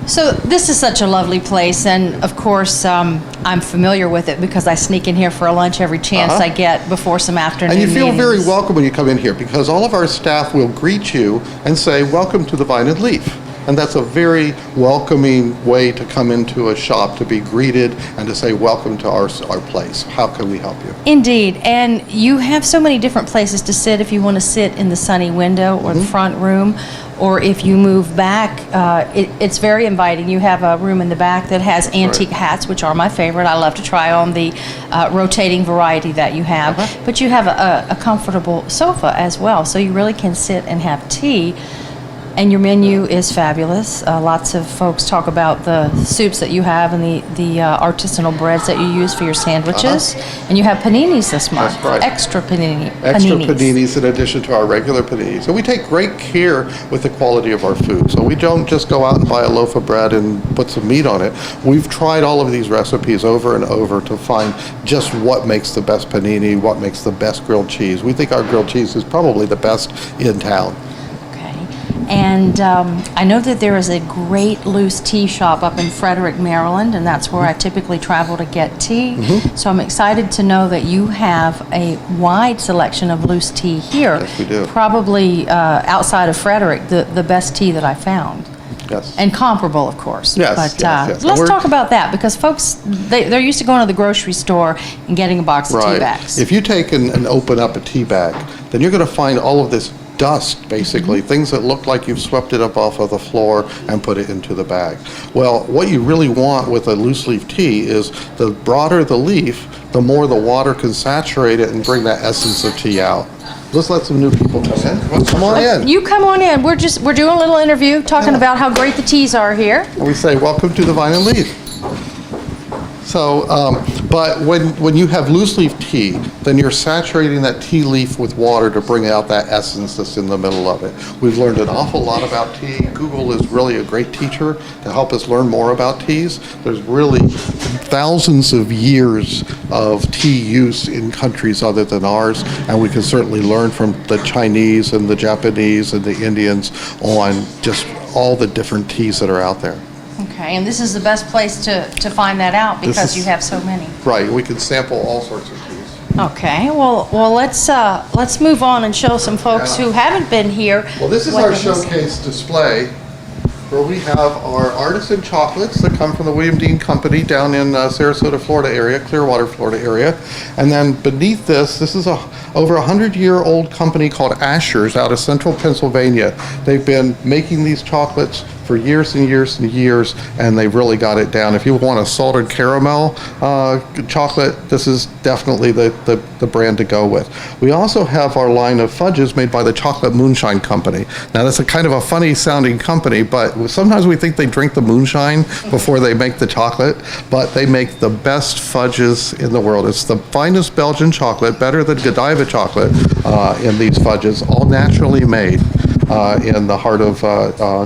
So this is such a lovely place, and of course, I'm familiar with it because I sneak in here for a lunch every chance I get before some afternoon And you feel meetings. very welcome when you come in here because all of our staff will greet you and say, "Welcome to the Vine and Leaf." And that's a very welcoming way to come into a shop, to be greeted and to say, "Welcome to our place. How can we help you?" Indeed, and you have so many different places to sit if you want to sit in the sunny window or the front room, or if you move back, it's very inviting. You have a room in the back that has antique hats, which are my favorite. I love to try on the rotating variety that you have. But you have a comfortable sofa as well, so you really can sit and have tea. And your menu is fabulous. Lots of folks talk about the soups that you have and the artisanal breads that you use for your sandwiches. And you have paninis this month. That's right. Extra paninis. Extra paninis in addition to our regular paninis. So we take great care with the quality of our food. So we don't just go out and buy a loaf of bread and put some meat on it. We've tried all of these recipes over and over to find just what makes the best panini, what makes the best grilled cheese. We think our grilled cheese is probably the best in town. And I know that there is a great loose tea shop up in Frederick, Maryland, and that's where I typically travel to get tea. So I'm excited to know that you have a wide selection of loose tea here. Yes, we do. Probably outside of Frederick, the best tea that I found. Yes. And comparable, of course. Yes, but yes. let's talk about that, because folks, they're used to going to the grocery store and getting a box of tea bags. If you take and open up a tea bag, then you're going to find all of this dust, basically, things that look like you've swept it up off of the floor and put it into the bag. Well, what you really want with a loose leaf tea is the broader the leaf, the more the water can saturate it and bring that essence of tea out. Let's let some new people come in. Come on in. You come on in. We're doing a little interview talking about how great the teas are here. We say, "Welcome to the Vine and Leaf." So, but when you have loose leaf tea, then you're saturating that tea leaf with water to bring out that essence that's in the middle of it. We've learned an awful lot about tea. Google is really a great teacher to help us learn more about teas. There's really thousands of years of tea use in countries other than ours, and we can certainly learn from the Chinese and the Japanese and the Indians on just all the different teas that are out there. Okay, and this is the best place to find that out because you have so many. Right, we can sample all sorts of teas. Okay, well let's move on and show some folks who haven't been here. Well, this is our showcase display where we have our artisan chocolates that come from the William Dean Company down in Sarasota, Florida area, Clearwater, Florida area. And then beneath this is a over 100-year-old company called Asher's out of central Pennsylvania. They've been making these chocolates for years and years and years, and they've really got it down. If you want a salted caramel chocolate, this is definitely the brand to go with. We also have our line of fudges made by the Chocolate Moonshine Company. Now that's a kind of a funny sounding company, but sometimes we think they drink the moonshine before they make the chocolate, but they make the best fudges in the world. It's the finest Belgian chocolate, better than Godiva chocolate in these fudges, all naturally made. In the heart of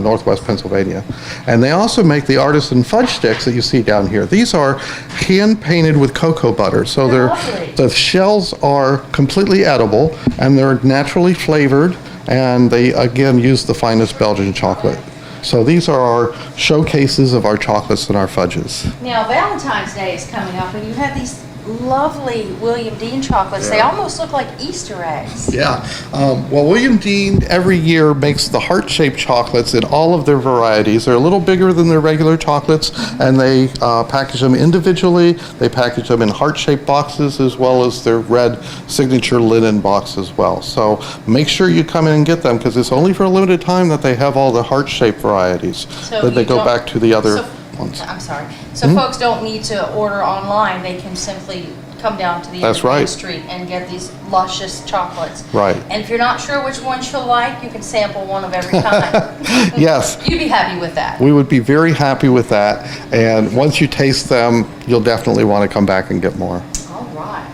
Northwest Pennsylvania. And they also make the artisan fudge sticks that you see down here. These are hand painted with cocoa butter. So the shells are completely edible and they're naturally flavored, and they again use the finest Belgian chocolate. So these are our showcases of our chocolates and our fudges. Now Valentine's Day is coming up, and you have these lovely William Dean chocolates. They almost look like Easter eggs. Yeah. Well, William Dean every year makes the heart-shaped chocolates in all of their varieties. They're a little bigger than their regular chocolates, and they package them individually. They package them in heart-shaped boxes as well as their red signature linen box as well. So make sure you come in and get them, because it's only for a limited time that they have all the heart-shaped varieties. So then they go back to the other ones. I'm sorry. So folks don't need to order online. They can simply come down to the end of the street and get these luscious chocolates. Right. And if you're not sure which ones you'll like, you can sample one of every kind. Yes. You'd be happy with that. We would be very happy with that. And once you taste them, you'll definitely want to come back and get more. All right.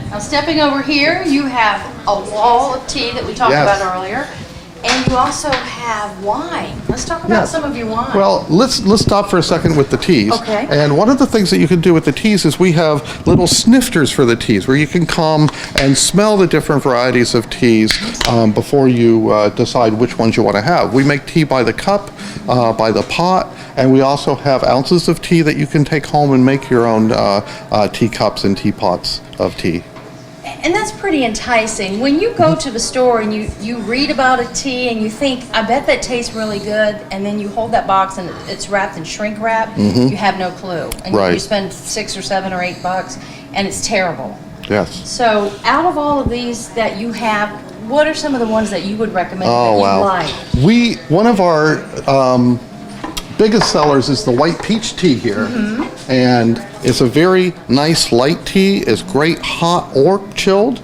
Now stepping over here, you have a wall of tea that we talked about earlier. And you also have wine. Let's talk about some of your wine. Well, let's stop for a second with the teas. Okay. And one of the things that you can do with the teas is we have little snifters for the teas where you can come and smell the different varieties of teas before you decide which ones you want to have. We make tea by the cup, by the pot, And we also have ounces of tea that you can take home and make your own teacups and teapots of tea. And that's pretty enticing. When you go to the store and you read about a tea and you think, I bet that tastes really good, and then you hold that box and it's wrapped in shrink wrap, you have no clue. And Right. you spend $6 or $7 or $8 and it's terrible. Yes. So out of all of these that you have, what are some of the ones that you would recommend that you like? One of our biggest sellers is the white peach tea here. And it's a very nice light tea. It's great hot or chilled.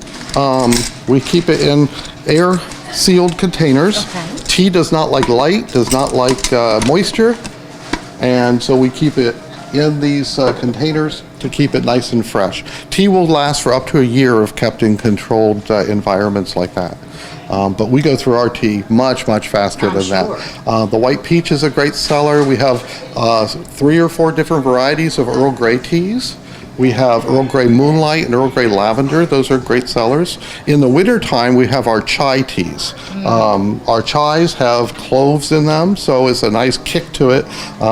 We keep it in air sealed containers. Okay. Tea does not like light, does not like moisture. And so we keep it in these containers to keep it nice and fresh. Tea will last for up to a year if kept in controlled environments like that. But we go through our tea much, much faster than that. The white peach is a great seller. We have 3 or 4 different varieties of Earl Grey teas. We have Earl Grey Moonlight and Earl Grey Lavender. Those are great sellers. In the wintertime, we have our chai teas. Our chais have cloves in them, so it's a nice kick to it.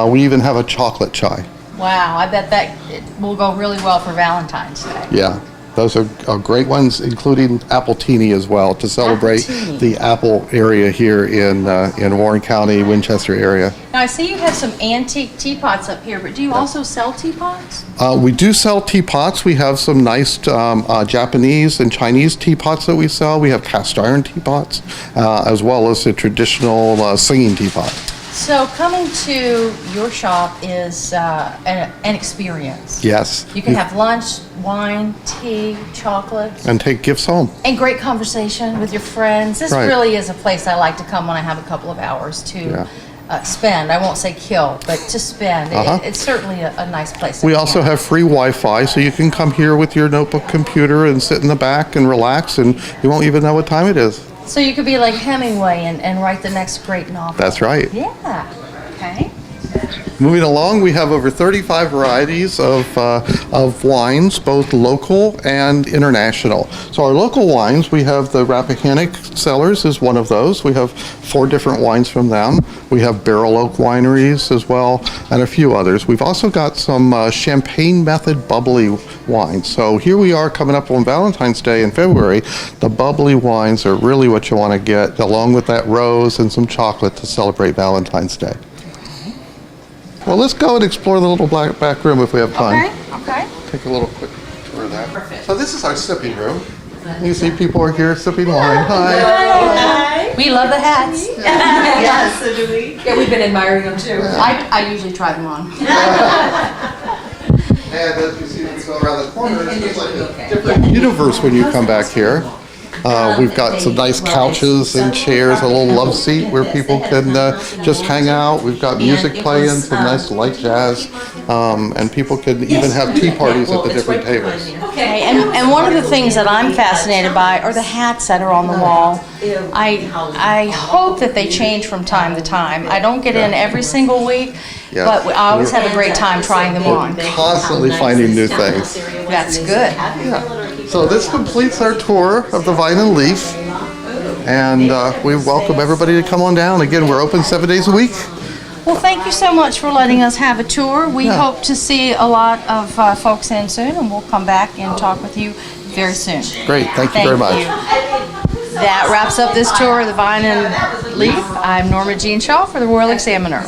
We even have a chocolate chai. Wow, I bet that it will go really well for Valentine's Day. Yeah, those are great ones, including Appletini as well, to celebrate Appletini. the apple area here in Warren County, Winchester area. Now I see you have some antique teapots up here, but do you also sell teapots? We do sell teapots. We have some nice Japanese and Chinese teapots that we sell. We have cast iron teapots, as well as a traditional singing teapot. So coming to your shop is an experience. Yes. You can have lunch, wine, tea, chocolate, And take gifts home. and great conversation with your friends. This Right. really is a place I like to come when I have a couple of hours to spend. I won't say kill, but to spend. It's certainly a nice place. to We hang also out. have free Wi-Fi, so you can come here with your notebook computer and sit in the back and relax, and you won't even know what time it is. So you could be like Hemingway and write the next great novel. That's right. Yeah. Okay. Moving along, we have over 35 varieties of wines, both local and international. So our local wines, we have the Rappahannock Cellars is one of those. We have 4 different wines from them. We have Barrel Oak Wineries as well, and a few others. We've also got some Champagne Method bubbly wines. So here we are coming up on Valentine's Day in February. The bubbly wines are really what you want to get, along with that rose and some chocolate to celebrate Valentine's Day. Well, let's go and explore the little back room if we have time. Okay. Take a little quick tour of that. So this is our sipping room. You see people are here sipping wine. Hi. We love the hats. Yes, so do we. Yeah, we've been admiring them too. I usually try them on. And as you see, let's go around the corner. It's just like a different universe when you come back here. We've got some nice couches and chairs, a little love seat where people can just hang out. We've got music playing, some nice light jazz, and people can even have tea parties at the different tables. Okay, and one of the things that I'm fascinated by are the hats that are on the wall. I hope that they change from time to time. I don't get in every single week, Yeah. but I always have a great time trying them on. Constantly finding new things. That's good. So this completes our tour of the Vine and Leaf, and we welcome everybody to come on down. Again, we're open 7 days a week. Well, thank you so much for letting us have a tour. We hope to see a lot of folks in soon, and we'll come back and talk with you very soon. Great, thank you very much. That wraps up this tour of the Vine and Leaf. I'm Norma Jean Shaw for the Royal Examiner.